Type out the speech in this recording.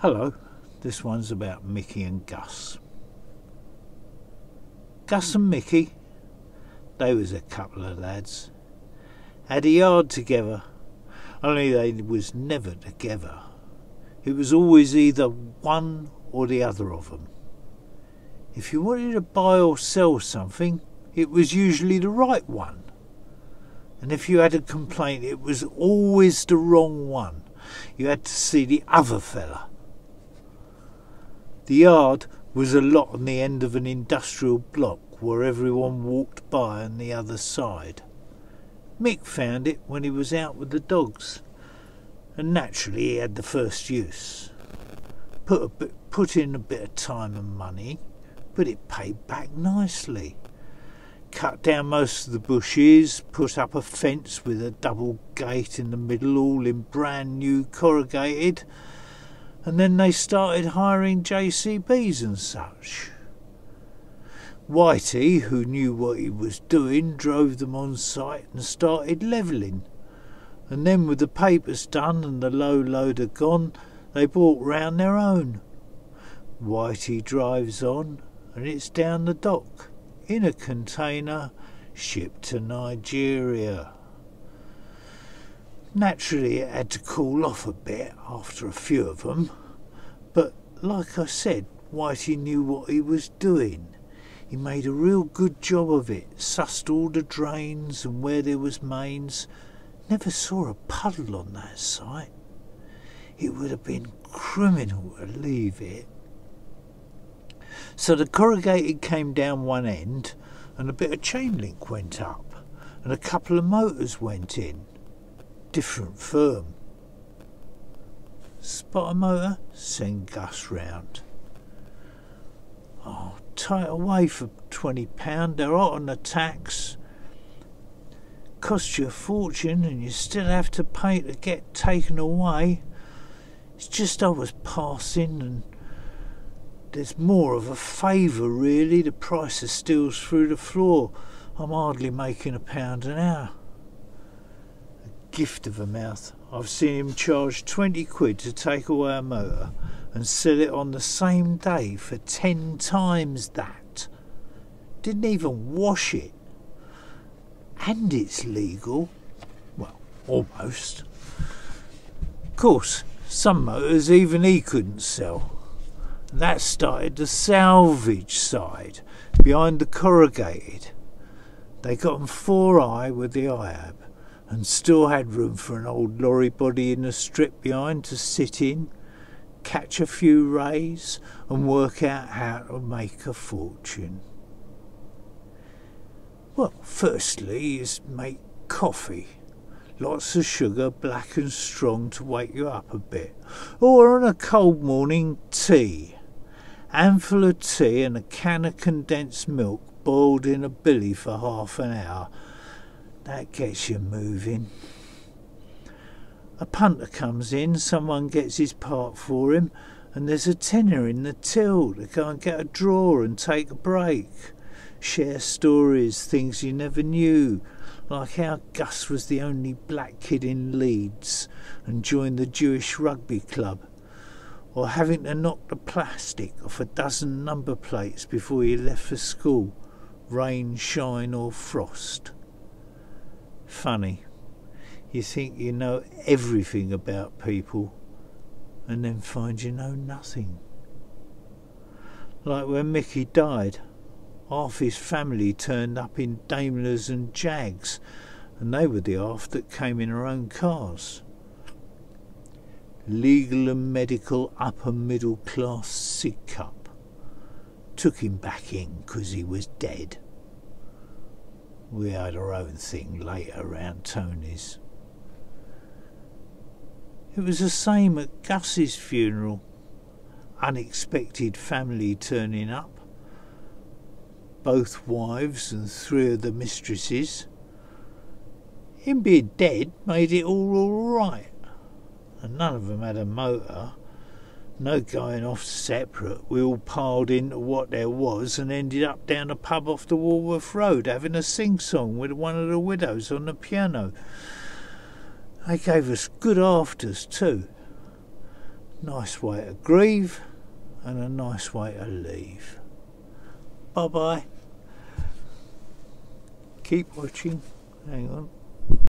Hello, this one's about Mickey and Guss. Guss and Mickey, they was a couple of lads. Had a yard together, only they was never together. It was always either one or the other of them. If you wanted to buy or sell something, it was usually the right one. And if you had a complaint, it was always the wrong one. You had to see the other fella. The yard was a lot on the end of an industrial block where everyone walked by on the other side. Mick found it when he was out with the dogs, and naturally he had the first use. Put in a bit of time and money, but it paid back nicely. Cut down most of the bushes, put up a fence with a double gate in the middle, all in brand new corrugated, and then they started hiring JCBs and such. Whitey, who knew what he was doing, drove them on site and started levelling. And then with the papers done and the low loader gone, they brought round their own. Whitey drives on and it's down the dock, in a container, shipped to Nigeria. Naturally it had to cool off a bit after a few of them, but like I said, Whitey knew what he was doing. He made a real good job of it, sussed all the drains and where there was mains. Never saw a puddle on that site. It would have been criminal to leave it. So the corrugated came down one end and a bit of chain link went up and a couple of motors went in. Different firm. Spot a motor? Send Guss round. Oh, tie it away for £20. They're hot on the tax. Cost you a fortune and you still have to pay to get taken away. It's just I was passing and there's more of a favour really. The price of steel's through the floor. I'm hardly making £1 an hour. Gift of a mouth. I've seen him charge 20 quid to take away a motor and sell it on the same day for 10 times that. Didn't even wash it. And it's legal. Well, almost. Of course, some motors even he couldn't sell. That started the salvage side, behind the corrugated. They got 'em 4i with the IAB, and still had room for an old lorry body in the strip behind to sit in, catch a few rays and work out how to make a fortune. Well, firstly is make coffee. Lots of sugar, black and strong to wake you up a bit. Or on a cold morning, tea. Handful of tea and a can of condensed milk boiled in a billy for half an hour. That gets you moving. A punter comes in, someone gets his part for him, and there's a tenner in the till to go and get a draw and take a break. Share stories, things you never knew, like how Guss was the only black kid in Leeds and joined the Jewish rugby club, or having to knock the plastic off a dozen number plates before he left for school, rain, shine or frost. Funny, you think you know everything about people and then find you know nothing. Like when Mickey died, half his family turned up in Daimlers and Jags, and they were the half that came in their own cars. Legal and medical upper middle class sick cup. Took him back in 'cause he was dead. We had our own thing later round Tony's. It was the same at Guss's funeral. Unexpected family turning up. Both wives and 3 of the mistresses. Him being dead made it all right. And none of them had a motor. No going off separate. We all piled into what there was and ended up down a pub off the Walworth Road having a sing-song with one of the widows on the piano. They gave us good afters too. Nice way to grieve and a nice way to leave. Bye bye. Keep watching. Hang on.